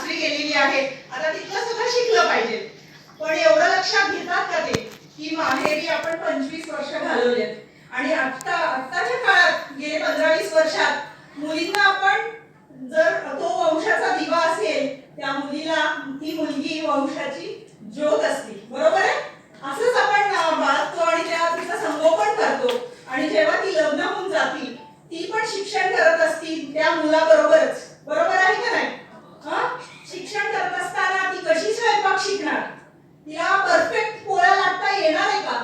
सासरी गेलेली आहे, आता तिथलं सुद्धा शिकलं पाहिजे. पण एवढं लक्षात घेतात का ते की माहेरी आपण 25 वर्ष घालवलेत आणि आत्ताच्या काळात गेले 15-20 वर्षात मुलींना आपण जर तो वंशाचा दिवा असेल त्या मुलीला ती मुलगी वंशाची ज्योत असते, बरोबर आहे. असंच आपण बाळगतो आणि तिचं संगोपन करतो आणि जेव्हा ती लग्न होऊन जाती ती पण शिक्षण करत असती त्या मुलाबरोबरच, बरोबर आहे का नाही. शिक्षण करत असताना ती कशी स्वयंपाक शिकणार, तिला परफेक्ट पोळ्या लाटता येणार आहे का,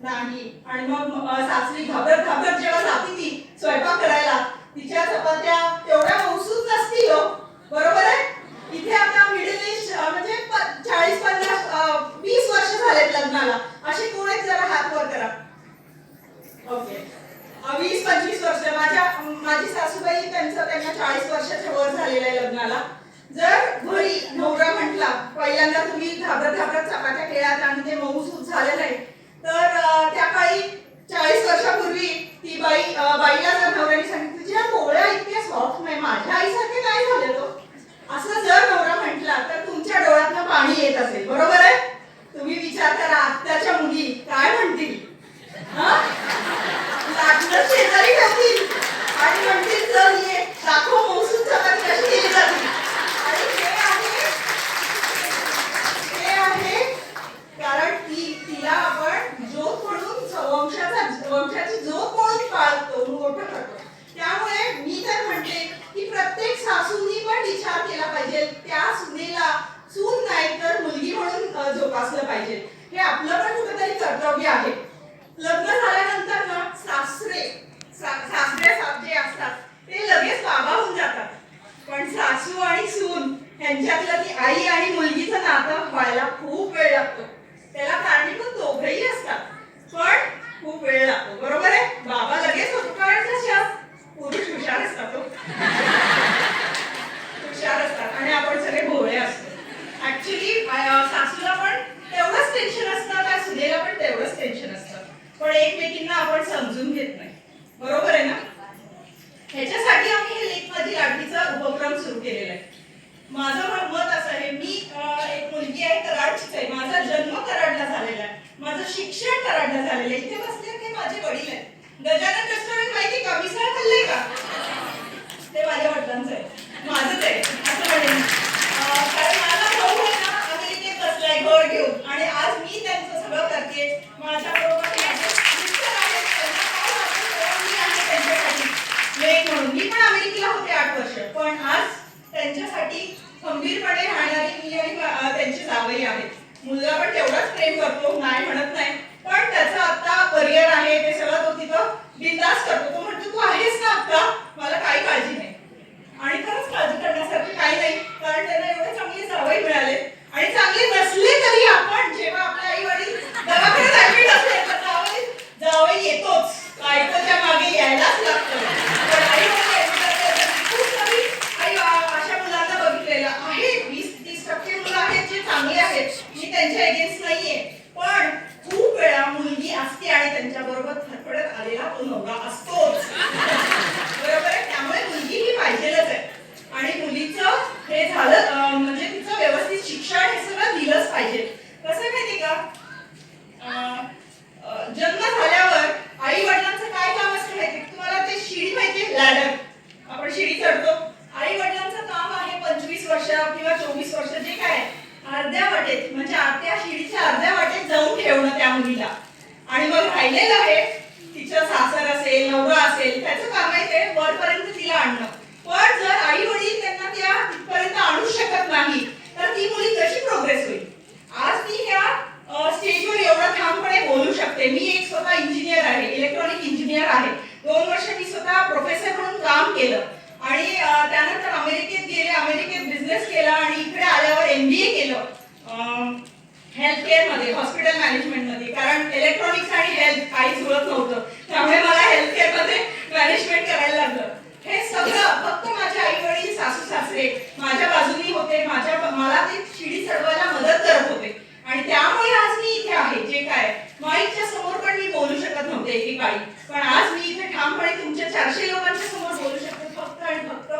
नाही. आणि मग सासरी घाबरत घाबरत जेव्हा जाती ती स्वयंपाक करायला तिच्या चपात्या तेवढ्या मौसूद नसतील, बरोबर आहे. इथे आता मिडल एज म्हणजे 40-50-20 वर्ष झालेत लग्नाला, असे कोण आहेत जरा हात वर करा. ओके, 20-25 वर्ष. माझी सासूबाई त्यांना 40 वर्षाच्या वर झालेलं आहे लग्नाला. जर घरी नवरा म्हटला पहिल्यांदा तुम्ही घाबरत घाबरत चपात्या केल्यात आणि ते मऊसूद झाले नाही, तर त्या काळी 40 वर्षापूर्वी ती बाईला जर नवऱ्याने सांगितलं तुझ्या पोळ्या इतक्या सॉफ्ट नाही, माझ्या आईसारखे नाही झाले तो, असं जर नवरा म्हटला तर तुमच्या डोळ्यातनं पाणी येत असेल, बरोबर आहे. तुम्ही विचार करा आत्ताच्या मुली काय म्हणतील. लाटणं शेजारी ठेवतील आणि म्हणतील चल ये दाखव मौसूद चपाती कशी केली जाते. आणि हे आहे कारण तिला आपण ज्योत म्हणून वंशाची ज्योत म्हणून पाळतो, मोठं करतो. त्यामुळे मी तर म्हणते की प्रत्येक सासूंनी पण विचार केला पाहिजे, त्या सुनेला सून नाही तर मुलगी म्हणून जोपासलं पाहिजे. हे आपलं पण कुठेतरी कर्तव्य आहे. लग्न झाल्यानंतर ना सासरे जे असतात ते लगेच बाबा होऊन जातात, पण सासू आणि सून यांच्यातलं ती आई आणि मुलगीचं नातं व्हायला खूप वेळ लागतो. त्याला कारणीभूत दोघंही असतात पण खूप वेळ लागतो, बरोबर आहे. बाबा लगेच होतो कारण कशा पुरुष हुशार असतात, हुशार असतात आणि आपण सगळे भोळे असतो. ऍक्च्युली सासूला पण तेवढंच टेन्शन असतं, त्या सुनेला पण तेवढंच टेन्शन असतं, पण एकमेकींना आपण समजून घेत नाही, बरोबर आहे ना. ह्याच्यासाठी आम्ही हे लेकमध्ये लाटणीचा उपक्रम सुरू केलेला आहे. माझं मत असं आहे, मी एक मुलगी आहे, कराडचीच आहे, माझा जन्म कराडला झालेला आहे, माझं शिक्षण कराडला झालेलं आहे. इथे बसले ते माझे वडील आहेत. गजानन रेस्टॉरंट माहिती का, मिसळ खाल्लंय का, ते माझ्या वडिलांचं आहे, माझंच आहे असं म्हणेन. कारण माझा भाऊ आहे ना अमेरिकेत बसलाय घर घेऊन आणि आज मी त्यांचं सगळं करते. माझ्या बरोबर म्हणून मी पण अमेरिकेला होते 8 वर्ष, पण आज त्यांच्यासाठी खंबीरपणे राहणारी मी आणि त्यांची जावई आहेत. मुलगा पण तेवढाच प्रेम करतो, नाही म्हणत नाही, पण त्याचं आता करिअर आहे, ते सगळं तो तिथं बिंदास करतो. तो म्हणतो तू आहेस ना आता, मला काही काळजी नाही. आणि खरंच काळजी करण्यासारखी काही नाही, कारण त्यांना एवढे चांगले जावई मिळाले. आणि चांगले नसले तरी आपण जेव्हा आपल्या आई वडील दवाखान्यात ऍडमिट असले तर जावई येतोच, बायकोच्या मागे यायलाच लागतं. पण आई अशा मुलांना बघितलेलं आहे, 20-30% मुलं आहेत जे चांगले आहेत, मी त्यांच्या अगेन्स्ट नाहीये, पण खूप वेळा मुलगी असते आणि त्यांच्या बरोबर फडफडत आलेला तो नवरा असतोच, बरोबर आहे. त्यामुळे मुलगी ही पाहिजेलच आहे आणि मुलीचं हे झालं म्हणजे तिचं व्यवस्थित शिक्षण हे सगळं दिलंच पाहिजे. कसं माहिती का, जन्म झाल्यावर आई वडिलांचं काय काम असतं माहिती तुम्हाला, ते शिडी माहितीये, लॅडर, आपण शिडी चढतो. आई वडिलांचं काम आहे 25 वर्ष किंवा 24 वर्ष जे काय अर्ध्या वाटेत, म्हणजे त्या शिडीच्या अर्ध्या वाटेत जाऊन ठेवणं त्या मुलीला. आणि मग राहिलेलं आहे तिचं सासर असेल, नवरा असेल, त्याचं काम आहे ते वरपर्यंत तिला आणणं. पण जर आई वडील त्यांना त्या तिथपर्यंत आणू शकत नाही तर ती मुली कशी प्रोग्रेस होईल. आज मी ह्या स्टेजवर एवढं ठामपणे बोलू शकते. मी एक स्वतः इंजिनियर आहे, इलेक्ट्रॉनिक इंजिनियर आहे. 2 वर्ष मी स्वतः प्रोफेसर म्हणून काम केलं आणि त्यानंतर अमेरिकेत गेले, अमेरिकेत बिझनेस केला आणि इकडे आल्यावर MBA केलं हेल्थ केअर मध्ये, हॉस्पिटल मॅनेजमेंट मध्ये, कारण इलेक्ट्रॉनिक्स आणि हेल्थ काही जुळत नव्हतं, त्यामुळे मला हेल्थ केअर मध्ये मॅनेजमेंट करायला लागलं. हे सगळं फक्त माझे आई वडील, सासू सासरे माझ्या बाजूनी होते, मला ते शिडी चढवायला मदत करत होते आणि त्यामुळे आज मी इथे आहे. जे काय माईकच्या समोर पण मी बोलू शकत नव्हते एकेकाळी, पण आज मी इथे ठामपणे तुमच्या 400 लोकांच्या समोर बोलू शकते फक्त आणि फक्त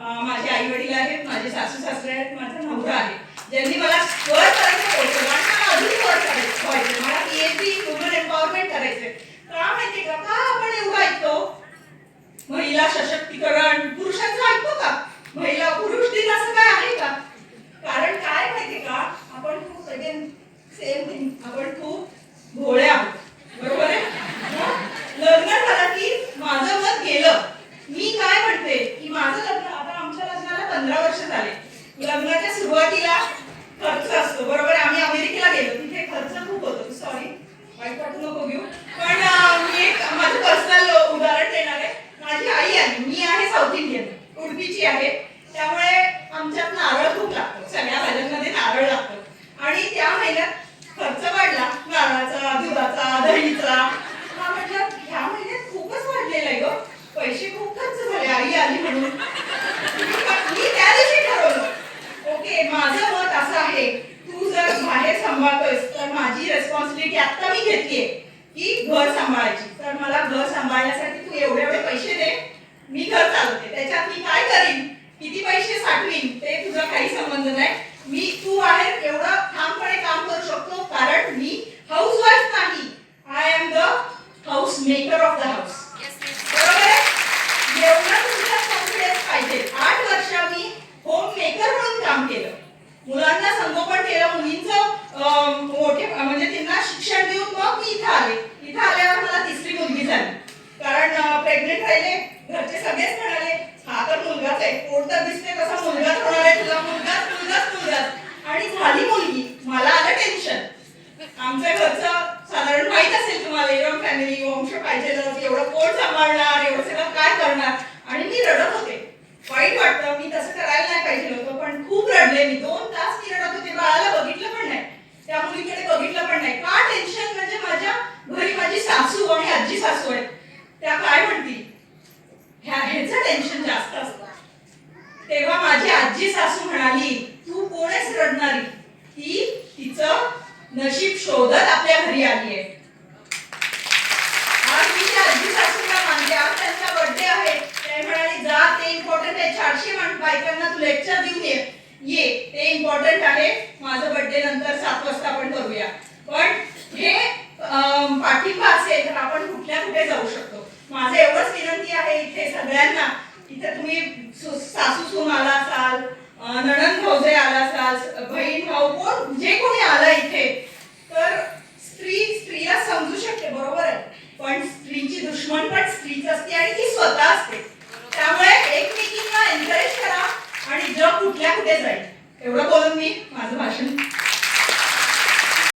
माझे आई वडील आहेत, माझे सासू सासरे आहेत माझा नवरा आहे, ज्यांनी मला वरपर्यंत पोहोचवलं आणि मला अजून वर व्हायचं. मला PhD वुमन एम्पॉवरमेंट करायचंय. का माहिती का आपण एवढं ऐकतो महिला सशक्तीकरण, पुरुषांचं ऐकतो का? महिला पुरुष दिन असं काय आहे का? कारण काय माहिती का, आपण खूप सेम थिंग, आपण खूप भोळे आहोत, बरोबर आहे. लग्न झालं की माझं मत गेलं. मी काय म्हणते की माझं लग्न, आता आमच्या लग्नाला 15 वर्ष झाले. लग्नाच्या सुरुवातीला खर्च असतो, बरोबर आहे. आम्ही अमेरिकेला गेलो, तिथे खर्च खूप होतो. सॉरी, वाईट वाटू नको घेऊ, पण मी एक माझं पर्सनल उदाहरण देणार आहे. माझी आई आहे, मी आहे साऊथ इंडियन, उडपीची आहे, त्यामुळे आमच्यात नारळ खूप लागतो, सगळ्या भाज्यांमध्ये नारळ लागतो. आणि त्या महिन्यात खर्च वाढला नारळाचा, दुधाचा, दहीचा. म्हटलं ह्या महिन्यात खूपच वाढलेला आहे ग, पैसे खूप खर्च झाले, आई आली म्हणून. मी त्या दिवशी ठरवलं, ओके माझं मत असं आहे, तू जर बाहेर सांभाळतोयस तर माझी रेस्पॉन्सिबिलिटी आता मी घेतलीये की घर सांभाळायची. तर मला घर सांभाळण्यासाठी तू एवढे एवढे पैसे दे, मी घर चालवते. त्याच्यात मी काय करीन, किती पैसे साठवीन ते तुझा काही संबंध नाही. तू बाहेर एवढं ठामपणे काम करू शकतो कारण मी हाऊसवाईफ नाही, I am the house maker of the house. बरोबर आहे. एवढा तुमच्यात कॉन्फिडन्स पाहिजे. 8 वर्ष मी होम मेकर म्हणून काम केलं, मुलांना संगोपन केलं, मुलींचं मोठे म्हणजे त्यांना शिक्षण देऊन मग मी इथं आले. इथं आल्यावर मला तिसरी मुलगी झाली, कारण प्रेग्नेंट राहिले. घरचे सगळेच म्हणाले हा तर मुलगाच आहे, पोट तर दिसते तसा मुलगाच होणार आहे तुला, मुलगाच मुलगाच मुलगाच. आणि झाली मुलगी, मला आलं टेन्शन. आमच्या घरचं साधारण माहित असेल तुम्हाला, एवढं फॅमिली वंश पाहिजे, एवढं कोण सांभाळणार, एवढं सगळं काय करणार. आणि मी रडत होते, वाईट वाटतं, मी तसं करायला नाही पाहिजे होतं, पण खूप रडले मी. 2 तास मी रडत होते, बाळाला बघितलं पण नाही, त्या मुलीकडे बघितलं पण नाही. का टेन्शन, म्हणजे माझ्या घरी माझी सासू आणि आजी सासू आहेत, त्या काय म्हणतील ह्याचं टेन्शन जास्त असतं. तेव्हा माझी आजी सासू म्हणाली, तू कोणच रडणारी, ती तिचं नशीब शोधत आपल्या घरी आली आहे. आज मी त्या आजी सासूला मानते. आज त्यांचा बर्थडे आहे, ते म्हणाले जा, ते इम्पॉर्टंट आहे. 400 बायकांना तू लेक्चर देऊन ये, ते इम्पॉर्टंट आहे. माझं बर्थडे नंतर 7 वाजता आपण करूया. पण हे पाठिंबा असेल तर आपण कुठे जाऊ शकतो. माझं एवढंच विनंती आहे इथे सगळ्यांना, इथे तुम्ही सासू सून आला असाल, नणंद भाऊजे आला असाल, बहीण भाऊ कोण जे कोणी आला इथे, तर स्त्रीला समजू शकते, बरोबर आहे. पण स्त्रीची दुश्मन पण स्त्रीच असते आणि ती स्वतः असते. त्यामुळे एकमेकींना एनकरेज करा आणि जग कुठे जाईल. एवढं बोलून मी माझं